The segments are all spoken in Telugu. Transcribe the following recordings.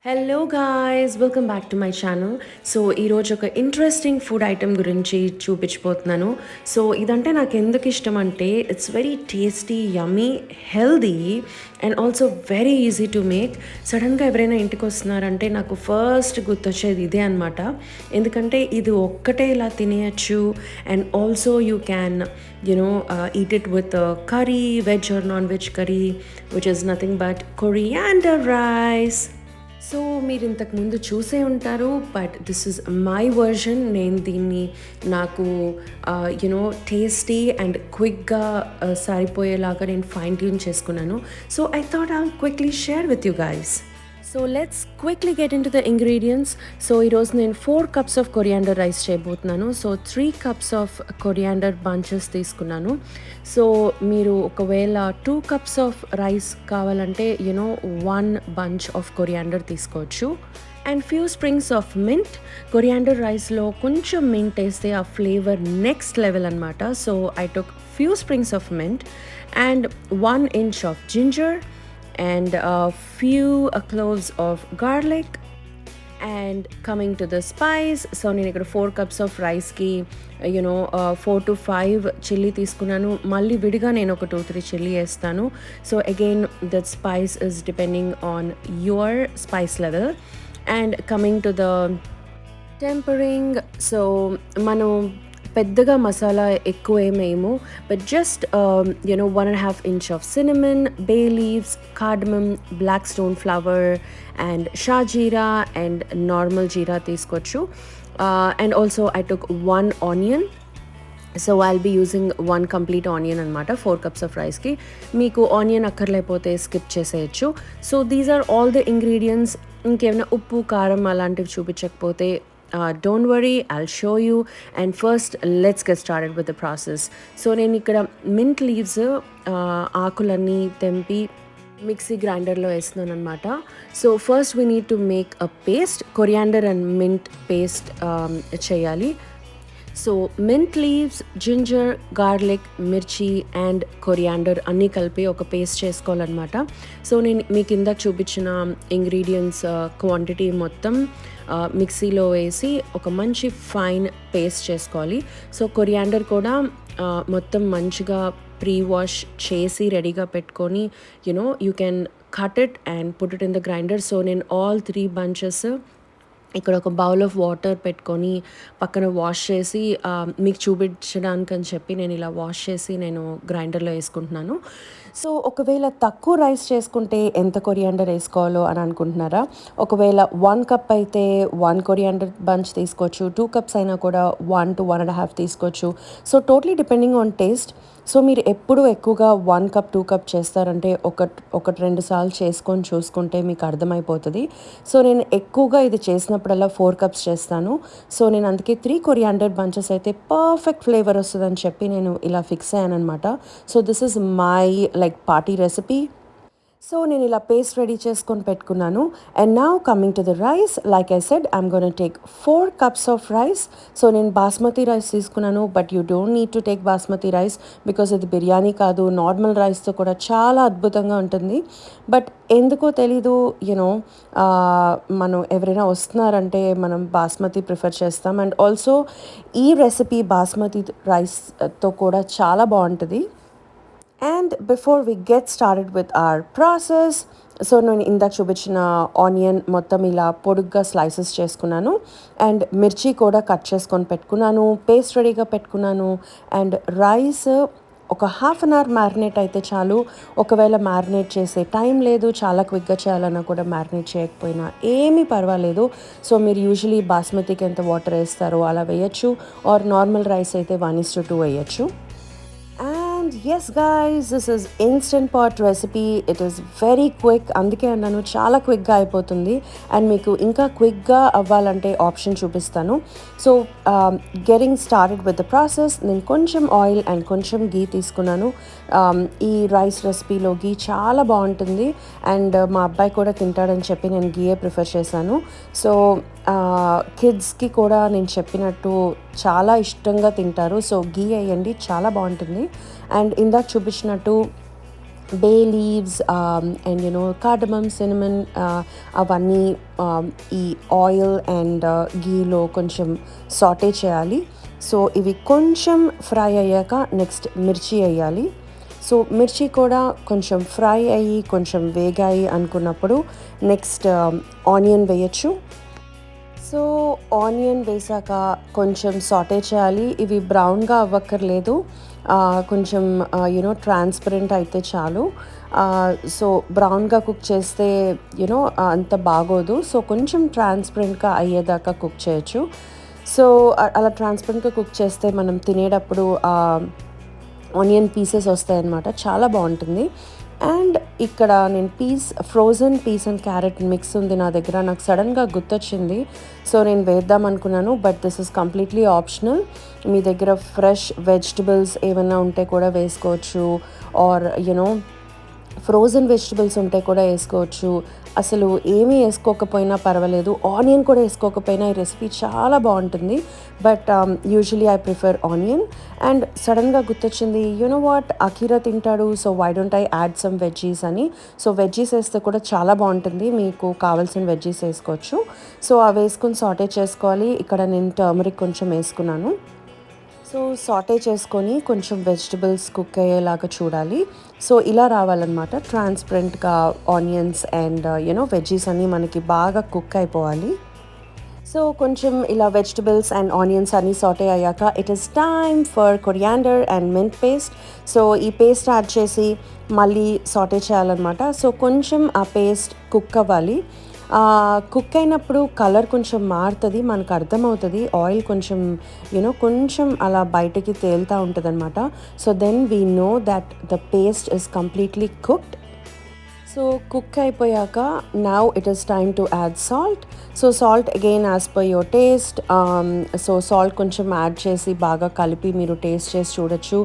Hello guys, welcome back to my channel. So ఈరోజు ఒక ఇంట్రెస్టింగ్ ఫుడ్ ఐటమ్ గురించి చూపించబోతున్నాను. సో ఇదంటే నాకు ఎందుకు ఇష్టం అంటే it's very tasty, yummy, healthy and also very easy to make. సడన్గా ఎవరైనా ఇంటికి వస్తున్నారంటే నాకు ఫస్ట్ గుర్తొచ్చేది ఇదే అనమాట. ఎందుకంటే ఇది ఒక్కటే ఇలా తినేయచ్చు and also you can eat it with a curry, veg or non-veg curry, which is nothing but coriander rice. So మీరు ఇంతకుముందు చూసే ఉంటారు, but this is my version. నేను దీన్ని నాకు టేస్టీ అండ్ క్విక్గా సరిపోయేలాగా నేను ఫైన్ ట్యూన్ చేసుకున్నాను. So I thought I'll quickly share with you guys. So let's quickly get in to the ingredients. So ఈరోజు నేను 4 cups ఆఫ్ కొరియాండర్ రైస్ చేయబోతున్నాను. So 3 cups of coriander bunches తీసుకున్నాను. సో మీరు ఒకవేళ 2 cups ఆఫ్ రైస్ కావాలంటే 1 bunch ఆఫ్ కొరియాండర్ తీసుకోవచ్చు. And few springs of mint. Coriander రైస్లో కొంచెం మింట్ వేస్తే ఆ ఫ్లేవర్ నెక్స్ట్ లెవెల్ అనమాట. So I took few springs of mint and 1 inch of ginger and a few cloves of garlic. And coming to the spice, so నేను ఇక్కడ 4 cups of రైస్కి 4 to 5 చిల్లీ తీసుకున్నాను. మళ్ళీ విడిగా నేను ఒక 2-3 చిల్లీ వేస్తాను. So again that spice is depending on your spice level. And coming to the tempering, so మనం పెద్దగా మసాలా ఎక్కువ ఏమేమో, but just 1.5 inch of cinnamon, bay leaves, cardamom, black stone flower and shahjeera and normal jeera తీసుకోవచ్చు. And also I took 1 onion. So I'll be using 1 complete onion అనమాట 4 cups ఆఫ్ రైస్కి. మీకు ఆనియన్ అక్కర్లేకపోతే స్కిప్ చేసేయచ్చు. So these are all the ingredients. ఇంకేమైనా ఉప్పు, కారం అలాంటివి చూపించకపోతే don't worry, I'll show you. And first let's get started with the process. So నేను ఇక్కడ మింట్ లీవ్స్ ఆకులన్నీ తెంపి మిక్సీ గ్రైండర్లో వేస్తున్నాను అనమాట. So first we need to make a paste. Coriander and mint paste చేయాలి. So mint leaves, ginger, garlic, mirchi and coriander అన్నీ కలిపి ఒక పేస్ట్ చేసుకోవాలన్నమాట. సో నేను మీకు కింద చూపించిన ఇంగ్రీడియంట్స్ క్వాంటిటీ మొత్తం మిక్సీలో వేసి ఒక మంచి ఫైన్ పేస్ట్ చేసుకోవాలి. సో కొరియాండర్ కూడా మొత్తం మంచిగా ప్రీ వాష్ చేసి రెడీగా పెట్టుకొని you can cut it and put it in the grinder. So నేను ఆల్ 3 bunches ఇక్కడ ఒక బౌల్ ఆఫ్ వాటర్ పెట్టుకొని పక్కన వాష్ చేసి మీకు చూపించడానికి అని చెప్పి నేను ఇలా వాష్ చేసి నేను గ్రైండర్లో వేసుకుంటున్నాను. సో ఒకవేళ తక్కువ రైస్ చేసుకుంటే ఎంత కొరియాండర్ వేసుకోవాలో అని అనుకుంటున్నారా? ఒకవేళ 1 cup అయితే 1 కొరియాండర్ బంచ్ తీసుకోవచ్చు. 2 cups అయినా కూడా 1 to 1.5 తీసుకోవచ్చు. So totally depending on taste. So మీరు ఎప్పుడు ఎక్కువగా 1 cup 2 cup చేస్తారంటే ఒకటి 2 సార్లు చేసుకొని చూసుకుంటే మీకు అర్థమైపోతుంది. సో నేను ఎక్కువగా ఇది చేసినప్పుడల్లా 4 cups చేస్తాను. సో నేను అందుకే 3 కొరియాండర్ బంచెస్ అయితే పర్ఫెక్ట్ ఫ్లేవర్ వస్తుందని చెప్పి నేను ఇలా ఫిక్స్ అయ్యాను అనమాట. So this is my party recipe. So నేను ఇలా పేస్ట్ రెడీ చేసుకొని పెట్టుకున్నాను. And now coming to the rice, like I said I'm gonna take 4 cups of rice. So నేను బాస్మతి రైస్ తీసుకున్నాను, but you don't need to take basmati rice because ఇది బిర్యానీ కాదు, నార్మల్ రైస్తో కూడా చాలా అద్భుతంగా ఉంటుంది. బట్ ఎందుకో తెలీదు మనం ఎవరైనా వస్తున్నారంటే మనం బాస్మతి ప్రిఫర్ చేస్తాం. అండ్ ఆల్సో ఈ రెసిపీ బాస్మతి రైస్తో కూడా చాలా బాగుంటుంది. And before we get started with our process, so నేను ఇందాక చూపించిన ఆనియన్ మొత్తం ఇలా పొడుగ్గా స్లైసెస్ చేసుకున్నాను. అండ్ మిర్చి కూడా కట్ చేసుకొని పెట్టుకున్నాను, పేస్ట్ రెడీగా పెట్టుకున్నాను. అండ్ రైస్ ఒక 1/2 hour మ్యారినేట్ అయితే చాలు. ఒకవేళ మ్యారినేట్ చేసే టైం లేదు, చాలా క్విక్గా చేయాలన్నా కూడా మ్యారినేట్ చేయకపోయినా ఏమీ పర్వాలేదు. సో మీరు యూజువలీ బాస్మతికి ఎంత వాటర్ వేస్తారో అలా వేయచ్చు, ఆర్ నార్మల్ రైస్ అయితే 1:2 వేయచ్చు. Yes guys, this is instant pot recipe. It is very quick. అందుకే అన్నాను చాలా క్విక్గా అయిపోతుంది. అండ్ మీకు ఇంకా క్విక్గా అవ్వాలంటే ఆప్షన్ చూపిస్తాను. So getting started with the process, నేను కొంచెం ఆయిల్ అండ్ కొంచెం గీ తీసుకున్నాను. ఈ రైస్ రెసిపీలో గీ చాలా బాగుంటుంది అండ్ మా అబ్బాయి కూడా తింటాడని చెప్పి నేను గీయే ప్రిఫర్ చేశాను. సో కిడ్స్కి కూడా నేను చెప్పినట్టు చాలా ఇష్టంగా తింటారు. సో గీ వేయండి, చాలా బాగుంటుంది. అండ్ ఇందాక చూపించినట్టు bay leaves and cardamom, cinnamon, అవన్నీ ఈ ఆయిల్ అండ్ గీలో కొంచెం సాటే చేయాలి. సో ఇవి కొంచెం ఫ్రై అయ్యాక నెక్స్ట్ మిర్చి వేయాలి. సో మిర్చి కూడా కొంచెం ఫ్రై అయ్యి కొంచెం వేగాయి అనుకున్నప్పుడు నెక్స్ట్ ఆనియన్ వేయచ్చు. సో ఆనియన్ వేసాక కొంచెం సాటే చేయాలి. ఇవి బ్రౌన్గా అవ్వక్కర్లేదు, కొంచెం ట్రాన్స్పరెంట్ అయితే చాలు. సో బ్రౌన్గా కుక్ చేస్తే అంత బాగోదు. సో కొంచెం ట్రాన్స్పరెంట్గా అయ్యేదాకా కుక్ చేయొచ్చు. సో అలా ట్రాన్స్పరెంట్గా కుక్ చేస్తే మనం తినేటప్పుడు ఆనియన్ పీసెస్ వస్తాయన్నమాట, చాలా బాగుంటుంది. అండ్ ఇక్కడ నేను frozen peas and carrot mix ఉంది నా దగ్గర, నాకు సడన్గా గుర్తొచ్చింది. సో నేను వేద్దాం అనుకున్నాను, but this is completely optional. మీ దగ్గర ఫ్రెష్ వెజిటబుల్స్ ఏమైనా ఉంటే కూడా వేసుకోవచ్చు, ఆర్ ఫ్రోజన్ వెజిటబుల్స్ ఉంటే కూడా వేసుకోవచ్చు. అసలు ఏమీ వేసుకోకపోయినా పర్వాలేదు, ఆనియన్ కూడా వేసుకోకపోయినా ఈ రెసిపీ చాలా బాగుంటుంది. But usually I prefer onion. And సడన్గా గుర్తొచ్చింది, వాట్, అఖీరా తింటాడు, so why don't I add some veggies అని. సో వెజ్జీస్ వేస్తే కూడా చాలా బాగుంటుంది, మీకు కావాల్సిన వెజ్జీస్ వేసుకోవచ్చు. సో అవి వేసుకుని సాటే చేసుకోవాలి. ఇక్కడ నేను టర్మరిక్ కొంచెం వేసుకున్నాను. సో సాటే చేసుకొని కొంచెం వెజిటబుల్స్ కుక్ అయ్యేలాగా చూడాలి. సో ఇలా రావాలన్నమాట, ట్రాన్స్పరెంట్గా ఆనియన్స్ అండ్ వెజ్జీస్ అన్నీ మనకి బాగా కుక్ అయిపోవాలి. సో కొంచెం ఇలా వెజిటబుల్స్ అండ్ ఆనియన్స్ అన్నీ సాటే అయ్యాక it is time for coriander and mint paste. So ఈ పేస్ట్ యాడ్ చేసి మళ్ళీ సాటే చేయాలన్నమాట. సో కొంచెం ఆ పేస్ట్ కుక్ అవ్వాలి. కుక్ అయినప్పుడు కలర్ కొంచెం మారుతుంది, మనకు అర్థమవుతుంది. ఆయిల్ కొంచెం కొంచెం అలా బయటకి తేలుతూ ఉంటుంది అనమాట. So then we know that the paste is completely cooked. So cook అయిపోయాక now it is time to add salt. So salt again as per your taste. So salt కొంచెం యాడ్ చేసి బాగా కలిపి మీరు టేస్ట్ చేసి చూడొచ్చు.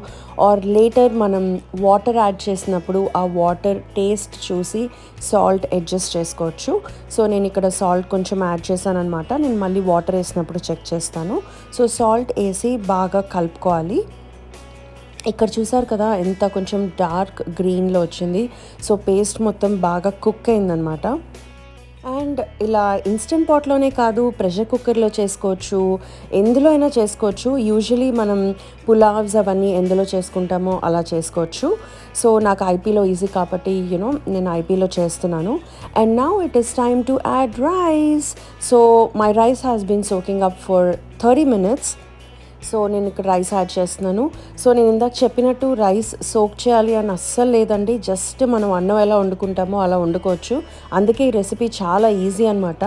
ఆర్ లేటర్ మనం వాటర్ యాడ్ చేసినప్పుడు ఆ వాటర్ టేస్ట్ చూసి సాల్ట్ అడ్జస్ట్ చేసుకోవచ్చు. సో నేను ఇక్కడ సాల్ట్ కొంచెం యాడ్ చేశాను అనమాట. నేను మళ్ళీ వాటర్ వేసినప్పుడు చెక్ చేస్తాను. సో సాల్ట్ వేసి బాగా కలుపుకోవాలి. ఇక్కడ చూసారు కదా ఎంత కొంచెం డార్క్ గ్రీన్లో వచ్చింది. సో పేస్ట్ మొత్తం బాగా కుక్ అయిందనమాట. అండ్ ఇలా ఇన్స్టెంట్ పాట్లోనే కాదు, ప్రెషర్ కుక్కర్లో చేసుకోవచ్చు, ఎందులో అయినా చేసుకోవచ్చు. యూజువలీ మనం పులావ్స్ అవన్నీ ఎందులో చేసుకుంటామో అలా చేసుకోవచ్చు. సో నాకు ఐపీలో ఈజీ కాబట్టి నేను ఐపీలో చేస్తున్నాను. And now it is time to add rice. So my rice has been soaking up for 30 minutes. సో నేను ఇక్కడ రైస్ యాడ్ చేస్తున్నాను. సో నేను ఇందాక చెప్పినట్టు రైస్ సోక్ చేయాలి అని అస్సలు లేదండి, జస్ట్ మనం అన్నం ఎలా వండుకుంటామో అలా వండుకోవచ్చు. అందుకే ఈ రెసిపీ చాలా ఈజీ అనమాట.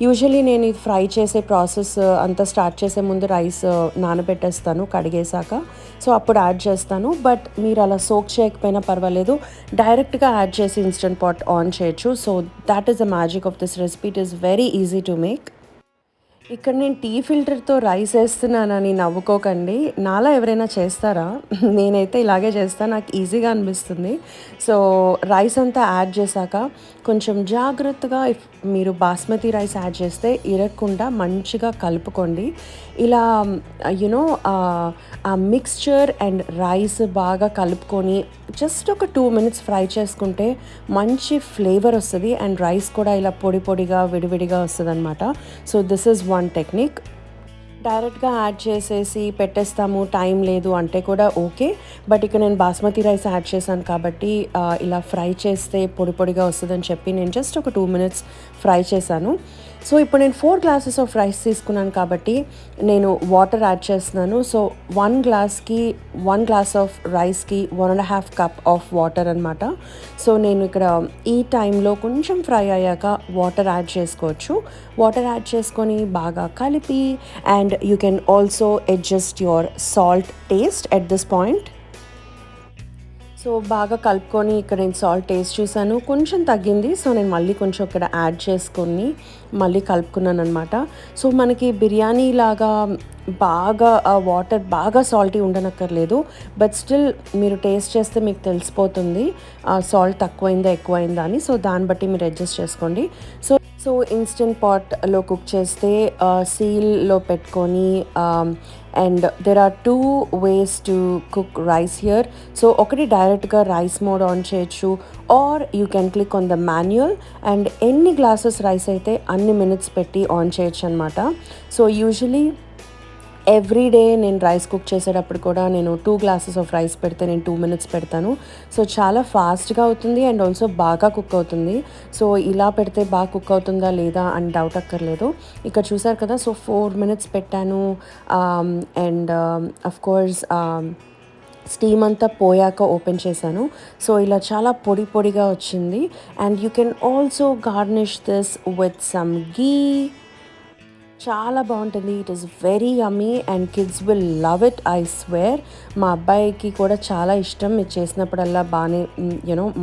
యూజువలీ నేను ఇది ఫ్రై చేసే ప్రాసెస్ అంతా స్టార్ట్ చేసే ముందు రైస్ నానబెట్టేస్తాను కడిగేశాక. సో అప్పుడు యాడ్ చేస్తాను. బట్ మీరు అలా సోక్ చేయకపోయినా పర్వాలేదు, డైరెక్ట్గా యాడ్ చేసి ఇన్స్టెంట్ పాట్ ఆన్ చేయొచ్చు. So that is the magic of this recipe. It is very easy to make. ఇక్కడ నేను టీ ఫిల్టర్తో రైస్ వేస్తున్నానని నవ్వుకోకండి, నాలా ఎవరైనా చేస్తారా? నేనైతే ఇలాగే చేస్తాను, నాకు ఈజీగా అనిపిస్తుంది. సో రైస్ అంతా యాడ్ చేశాక కొంచెం జాగ్రత్తగా, మీరు బాస్మతి రైస్ యాడ్ చేస్తే ఇరగకుండా మంచిగా కలుపుకోండి. ఇలా ఆ మిక్స్చర్ అండ్ రైస్ బాగా కలుపుకొని జస్ట్ ఒక 2 minutes ఫ్రై చేసుకుంటే మంచి ఫ్లేవర్ వస్తుంది. అండ్ రైస్ కూడా ఇలా పొడి పొడిగా విడివిడిగా వస్తుంది అనమాట. So this is one technique. డైరెక్ట్గా యాడ్ చేసేసి పెట్టేస్తాము, టైం లేదు అంటే కూడా ఓకే. బట్ ఇక్కడ నేను బాస్మతి రైస్ యాడ్ చేశాను కాబట్టి ఇలా ఫ్రై చేస్తే పొడి పొడిగా వస్తుందని చెప్పి నేను జస్ట్ ఒక 2 minutes ఫ్రై చేశాను. సో ఇప్పుడు నేను 4 glasses ఆఫ్ రైస్ తీసుకున్నాను కాబట్టి నేను వాటర్ యాడ్ చేస్తున్నాను. సో 1 glass ఆఫ్ రైస్కి 1.5 cup ఆఫ్ వాటర్ అనమాట. సో నేను ఇక్కడ ఈ టైంలో కొంచెం ఫ్రై అయ్యాక వాటర్ యాడ్ చేసుకోవచ్చు. వాటర్ యాడ్ చేసుకొని బాగా కలిపి, and you can also adjust your salt taste at this point. So బాగా కలుపుకొని ఇక్కడ నేను సాల్ట్ టేస్ట్ చూసాను, కొంచెం తగ్గింది. సో నేను మళ్ళీ కొంచెం ఇక్కడ యాడ్ చేసుకొని మళ్ళీ కలుపుకున్నాను అనమాట. సో మనకి బిర్యానీ లాగా బాగా వాటర్ బాగా సాల్టీ ఉండనక్కర్లేదు, బట్ స్టిల్ మీరు టేస్ట్ చేస్తే మీకు తెలిసిపోతుంది సాల్ట్ తక్కువైందా ఎక్కువైందా అని. సో దాన్ని బట్టి మీరు అడ్జస్ట్ చేసుకోండి. సో సో ఇన్స్టెంట్ పాట్‌లో కుక్ చేస్తే సీల్‌లో పెట్టుకొని and there are 2 ways to cook rice here. So ఒకటి డైరెక్ట్‌గా రైస్ మోడ్ ఆన్ చేయొచ్చు or you can click on the manual and ఎన్ని గ్లాసెస్ రైస్ అయితే అన్ని మినిట్స్ పెట్టి ఆన్ చేయొచ్చనమాట. సో యూజువల్లీ ఎవ్రీ డే నేను రైస్ కుక్ చేసేటప్పుడు కూడా నేను 2 గ్లాసెస్ ఆఫ్ రైస్ పెడితే నేను 2 మినిట్స్ పెడతాను. సో చాలా ఫాస్ట్‌గా అవుతుంది అండ్ ఆల్సో బాగా కుక్ అవుతుంది. సో ఇలా పెడితే బాగా కుక్ అవుతుందా లేదా అని డౌట్ అక్కర్లేదు. ఇక్కడ చూసారు కదా! సో 4 మినిట్స్ పెట్టాను. అండ్ ఆఫ్‌కోర్స్ స్టీమ్ అంతా పోయాక ఓపెన్ చేశాను. సో ఇలా చాలా పొడి పొడిగా వచ్చింది. And you can also garnish this with some ghee. చాలా బాగుంటుంది. It is very yummy and kids will love it, I swear. మా అబ్బాయికి కూడా చాలా ఇష్టం. ఇది చేసినప్పుడల్లా బాగానే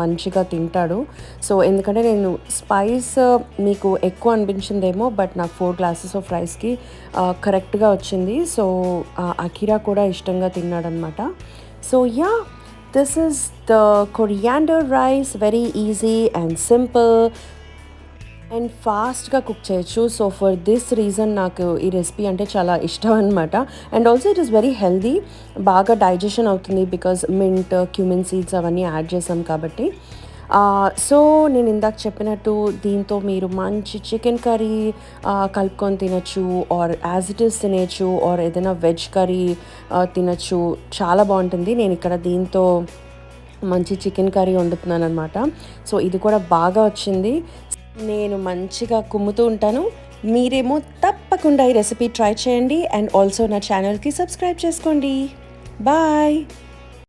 మంచిగా తింటాడు. సో ఎందుకంటే నేను స్పైస్ మీకు ఎక్కువ అనిపించిందేమో, బట్ నాకు 4 గ్లాసెస్ ఆఫ్ రైస్కి కరెక్ట్గా వచ్చింది. సో అకిరా కూడా ఇష్టంగా తిన్నాడనమాట. So yeah, this is the coriander rice. Very easy and simple and ఫాస్ట్గా కుక్ చేయొచ్చు. సో ఫర్ దిస్ రీజన్ నాకు ఈ రెసిపీ అంటే చాలా ఇష్టం అనమాట. And also it is very healthy. బాగా డైజెషన్ అవుతుంది బికాజ్ మింట్, క్యూమిన్ సీడ్స్ అవన్నీ యాడ్ చేసాం కాబట్టి. సో నేను ఇందాక చెప్పినట్టు దీంతో మీరు మంచి చికెన్ కర్రీ కలుపుకొని తినచ్చు ఆర్ యాజ్ ఇట్ ఈస్ తినేయచ్చు ఆర్ ఏదైనా వెజ్ కర్రీ తినచ్చు. చాలా బాగుంటుంది. నేను ఇక్కడ దీంతో మంచి చికెన్ కర్రీ వండుతున్నాను అనమాట. సో ఇది కూడా బాగా వచ్చింది. నేను మంచిగా కుమ్ముతూ ఉంటాను. మీరేమో తప్పకుండా ఈ రెసిపీ ట్రై చేయండి అండ్ ఆల్సో నా ఛానల్కి సబ్స్క్రైబ్ చేసుకోండి. బాయ్.